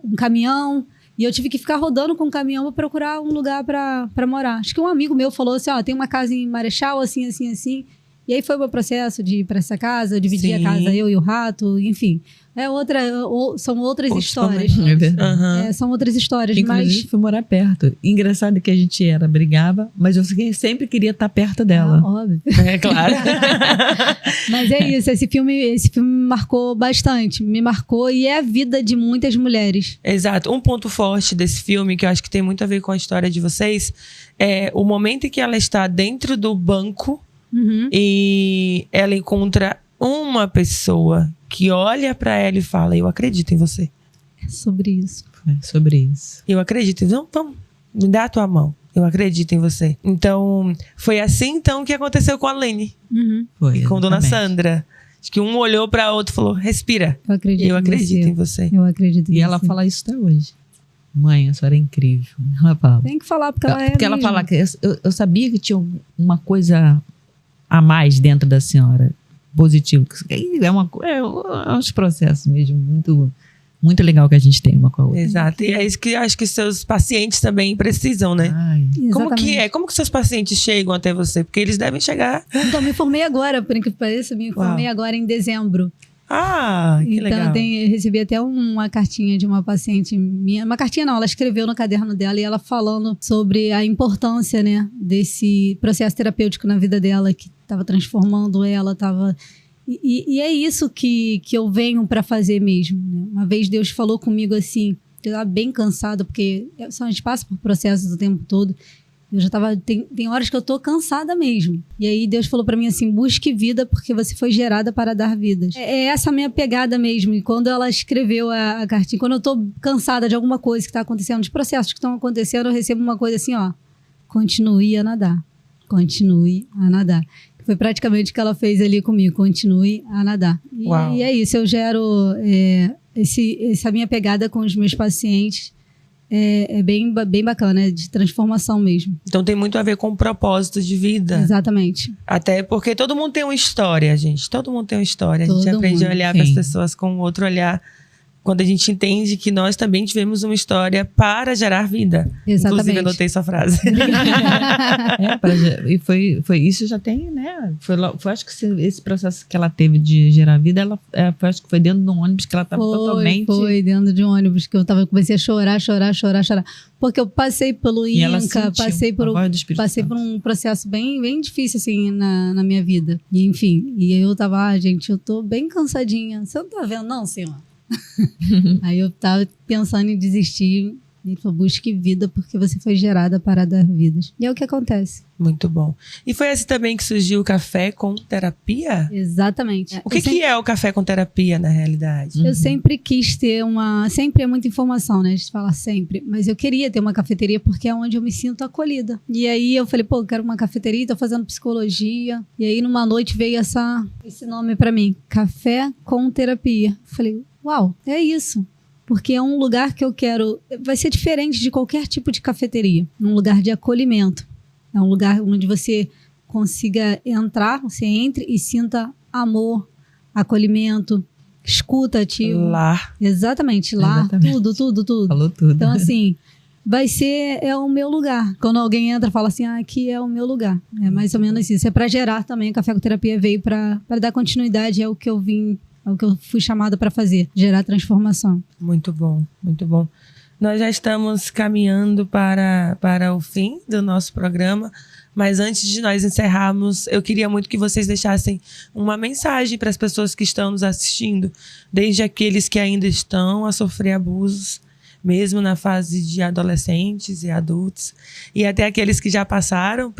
um caminhão e eu tive que ficar rodando com o caminhão para procurar um lugar para morar. Acho que um amigo meu falou assim, ó, tem uma casa em Marechal, assim, assim, assim. E aí foi o meu processo de ir para essa casa, eu dividi a casa, eu e o rato, enfim. São outras histórias.
É verdade.
Uhum.
São outras histórias,
Inclusive,
mas...
fui morar perto. Engraçado que a gente brigava, mas eu sempre queria estar perto dela.
óbvio.
É claro.
Mas é isso, esse filme me marcou bastante. Me marcou e é a vida de muitas mulheres.
Exato. Um ponto forte desse filme, que eu acho que tem muito a ver com a história de vocês, é o momento em que ela está dentro do banco e ela encontra uma pessoa que olha pra ela e fala, eu acredito em você.
É sobre isso.
É sobre isso.
Eu acredito. Então, me dá a tua mão. Eu acredito em você. Então, foi assim então que aconteceu com a Lene.
Foi,
E com Dona
exatamente.
Sandra. Acho que um olhou pra outra e falou, respira.
Eu acredito,
Eu acredito em você.
Eu acredito em
E ela
você.
fala isso até hoje. Mãe, a senhora é incrível. Ela fala.
Tem que falar, porque ela é
Porque ela
mesmo.
fala que eu sabia que tinha uma coisa a mais dentro da senhora, positivo. É uns processos mesmo muito legal que a gente tem uma com a outra.
Exato. E é isso que eu acho que seus pacientes também precisam, né?
Ai,
Como que
Exatamente.
é? Como que seus pacientes chegam até você? Porque eles devem chegar...
Então, me formei agora, por incrível que pareça, me formei agora em dezembro.
Ah, que legal.
Então, eu recebi até uma cartinha de uma paciente minha. Uma cartinha não, ela escreveu no caderno dela e ela falando sobre a importância, né, desse processo terapêutico na vida dela, que estava transformando ela, estava... E é isso que eu venho para fazer mesmo, né? Uma vez Deus falou comigo assim, eu estava bem cansada, porque a gente passa por processos o tempo todo. Eu já tava... Tem horas que eu tô cansada mesmo. E aí Deus falou pra mim assim, busque vida porque você foi gerada para dar vidas. É essa a minha pegada mesmo. E quando ela escreveu a cartinha, quando eu tô cansada de alguma coisa que tá acontecendo, dos processos que estão acontecendo, eu recebo uma coisa assim, ó. Continue a nadar. Continue a nadar. Foi praticamente o que ela fez ali comigo. Continue a nadar.
Uau.
E é isso, eu gero essa minha pegada com os meus pacientes. É bem bacana, é de transformação mesmo.
Então tem muito a ver com o propósito de vida.
Exatamente.
Até porque todo mundo tem uma história, gente. Todo mundo tem uma história. A gente
Todo
aprende a
mundo,
olhar para as
sim.
pessoas com outro olhar. Quando a gente entende que nós também tivemos uma história para gerar vida.
Exatamente.
Inclusive, anotei sua frase.
E foi isso já tem, né? Foi acho que esse processo que ela teve de gerar vida, acho que foi dentro de um ônibus que ela estava totalmente.
Foi dentro de um ônibus que eu comecei a chorar. Porque eu passei pelo
E ela
INCA,
sentiu a voz do Espírito
passei
Santo.
por um processo bem difícil, assim, na minha vida. E, enfim, e aí eu tava, gente, eu tô bem cansadinha. Você não tá vendo, não, senhor? Aí eu tava pensando em desistir. E ele falou, busque vida porque você foi gerada para dar vidas. E é o que acontece.
Muito bom. E foi assim também que surgiu o Café com Terapia?
Exatamente.
O que é o Café com Terapia, na realidade?
Eu sempre quis ter sempre é muita informação, né? A gente fala sempre. Mas eu queria ter uma cafeteria porque é onde eu me sinto acolhida. E aí eu falei, pô, eu quero uma cafeteria, tô fazendo psicologia. E aí numa noite veio esse nome pra mim, Café com Terapia. Falei, uau, é isso. Porque é um lugar que eu quero... Vai ser diferente de qualquer tipo de cafeteria. Um lugar de acolhimento. É um lugar onde você consiga entrar, você entre e sinta amor, acolhimento, escuta ativa.
Lá.
Exatamente, lá,
Exatamente.
tudo.
Falou tudo.
Então, assim, é o meu lugar. Quando alguém entra, fala assim, aqui é o meu lugar. É mais ou menos isso. É para gerar também. O Café com Terapia veio para dar continuidade ao que eu vim, ao que eu fui chamada para fazer. Gerar transformação.
Muito bom, muito bom. Nós já estamos caminhando para o fim do nosso programa, mas antes de nós encerrarmos, eu queria muito que vocês deixassem uma mensagem para as pessoas que estão nos assistindo, desde aqueles que ainda estão a sofrer abusos, mesmo na fase de adolescentes e adultos, e até aqueles que já passaram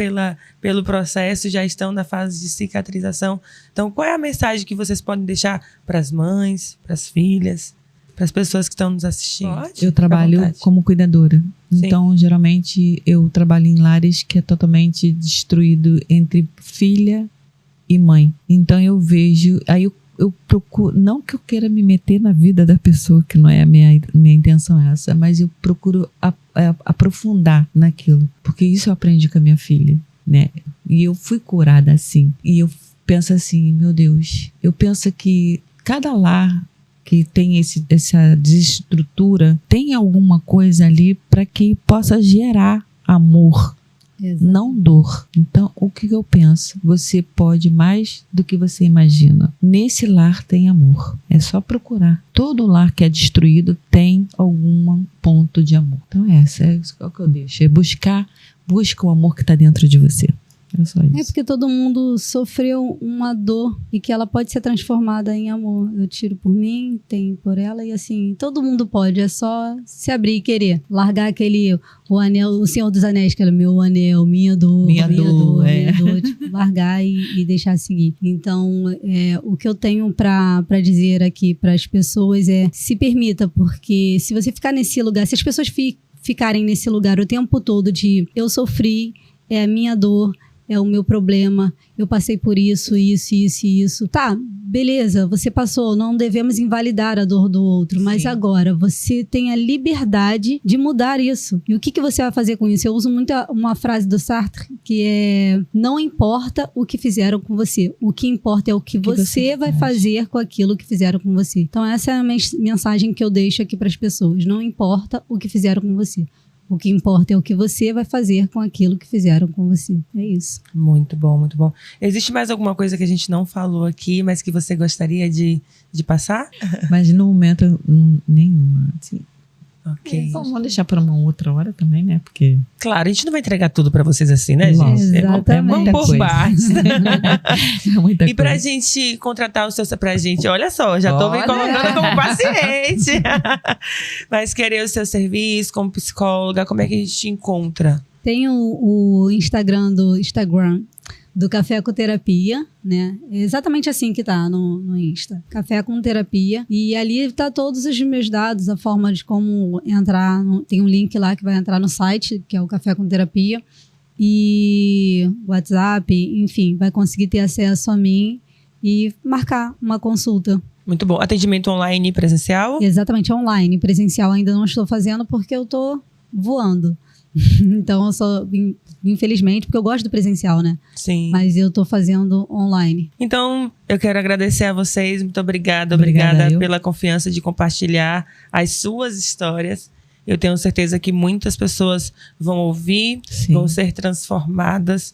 pelo processo, já estão na fase de cicatrização. Então, qual é a mensagem que vocês podem deixar para as mães, para as filhas, para as pessoas que estão nos assistindo?
Eu trabalho como cuidadora.
Sim.
Então, geralmente, eu trabalho em lares que é totalmente destruído entre filha e mãe. Então, eu vejo... Aí eu procuro... Não que eu queira me meter na vida da pessoa, que não é a minha intenção essa, mas eu procuro aprofundar naquilo. Porque isso eu aprendi com a minha filha, né? E eu fui curada assim. E eu penso assim, meu Deus... Eu penso que cada lar... que tem essa desestrutura, tem alguma coisa ali para que possa gerar amor,
Exato.
não dor. Então, o que eu penso? Você pode mais do que você imagina. Nesse lar tem amor. É só procurar. Todo lar que é destruído tem algum ponto de amor. Então, essa é o que eu deixo. É busca o amor que está dentro de você. É só isso.
É porque todo mundo sofreu uma dor e que ela pode ser transformada em amor. Eu tiro por mim, tem por ela e assim, todo mundo pode. É só se abrir e querer. Largar o anel, o Senhor dos Anéis, que era meu anel, minha dor. Tipo, largar e deixar seguir. Então, o que eu tenho pra dizer aqui para as pessoas é se permita, porque se você ficar nesse lugar, se as pessoas ficarem nesse lugar o tempo todo de eu sofri, é a minha dor, é o meu problema, eu passei por isso. Tá, beleza, você passou, não devemos invalidar a dor do outro, mas
Sim.
agora você tem a liberdade de mudar isso. E o que você vai fazer com isso? Eu uso muito uma frase do Sartre, que é: não importa o que fizeram com você, o que importa é o que você vai fazer com aquilo que fizeram com você. Então essa é a mensagem que eu deixo aqui para as pessoas: não importa o que fizeram com você. O que importa é o que você vai fazer com aquilo que fizeram com você. É isso.
Muito bom, muito bom. Existe mais alguma coisa que a gente não falou aqui, mas que você gostaria de passar?
Mas no momento, nenhuma. Assim.
Ok.
Vamos deixar para uma outra hora também, né? Porque...
Claro, a gente não vai entregar tudo pra vocês assim, né,
Nossa,
gente?
exatamente.
Vamos por
Coisa.
partes.
É muita
E pra
coisa.
gente contratar o seu... Pra gente, olha só, já tô me
Olha.
colocando como paciente. Mas querer o seu serviço como psicóloga, como é que a gente te encontra?
Tem o Instagram do Café com Terapia, né? É exatamente assim que tá no Insta. Café com Terapia. E ali tá todos os meus dados, a forma de como entrar. Tem um link lá que vai entrar no site, que é o Café com Terapia. E WhatsApp, enfim, vai conseguir ter acesso a mim e marcar uma consulta.
Muito bom. Atendimento online e presencial?
Exatamente, online. Presencial ainda não estou fazendo porque eu tô voando. Então, eu só, infelizmente, porque eu gosto do presencial, né?
Sim.
Mas eu tô fazendo online.
Então, eu quero agradecer a vocês. Muito obrigada
Obrigada eu.
pela confiança de compartilhar as suas histórias. Eu tenho certeza que muitas pessoas vão ouvir,
Sim.
vão ser transformadas